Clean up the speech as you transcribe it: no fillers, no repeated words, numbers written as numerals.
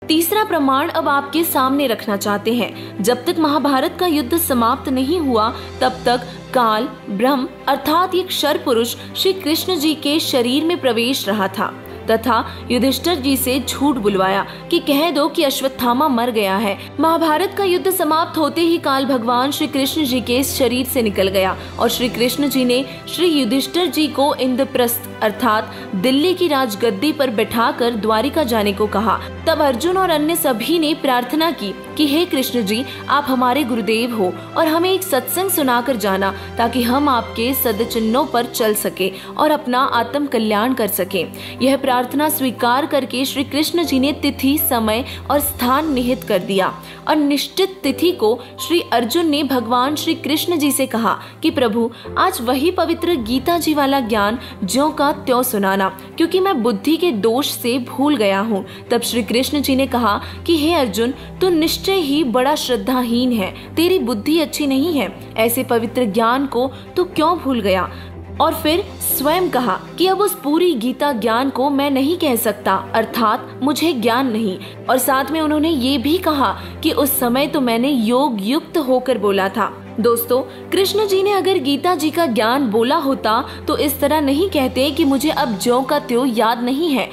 तीसरा प्रमाण अब आपके सामने रखना चाहते हैं। जब तक महाभारत का युद्ध समाप्त नहीं हुआ तब तक काल ब्रह्म अर्थात एक क्षर पुरुष श्री कृष्ण जी के शरीर में प्रवेश रहा था तथा युधिष्ठिर जी से झूठ बुलवाया कि कह दो कि अश्वत्थामा मर गया है। महाभारत का युद्ध समाप्त होते ही काल भगवान श्री कृष्ण जी के शरीर से निकल गया और श्री कृष्ण जी ने श्री युधिष्ठिर जी को इंद्रप्रस्थ अर्थात दिल्ली की राजगद्दी पर बैठाकर द्वारिका जाने को कहा। तब अर्जुन और अन्य सभी ने प्रार्थना की कि हे कृष्ण जी, आप हमारे गुरुदेव हो और हमें एक सत्संग सुनाकर जाना ताकि हम आपके सदचिन्हों पर चल सके और अपना आत्म कल्याण कर सके। यह प्रार्थना स्वीकार करके श्री कृष्ण जी ने तिथि, समय और स्थान निहित कर दिया और निश्चित तिथि को श्री अर्जुन ने भगवान श्री कृष्ण जी से कहा कि प्रभु, आज वही पवित्र गीता जी वाला ज्ञान ज्यों का त्यों सुनाना, क्योंकि मैं बुद्धि के दोष से भूल गया हूँ। तब श्री कृष्ण जी ने कहा कि हे अर्जुन, तू निश्चय ही बड़ा श्रद्धाहीन है, तेरी बुद्धि अच्छी नहीं है, ऐसे पवित्र ज्ञान को तू क्यों भूल गया। और फिर स्वयं कहा कि अब उस पूरी गीता ज्ञान को मैं नहीं कह सकता, अर्थात मुझे ज्ञान नहीं। और साथ में उन्होंने ये भी कहा कि उस समय तो मैंने योग युक्त होकर बोला था। दोस्तों, कृष्ण जी ने अगर गीता जी का ज्ञान बोला होता तो इस तरह नहीं कहते कि मुझे अब ज्यों का त्यों याद नहीं है।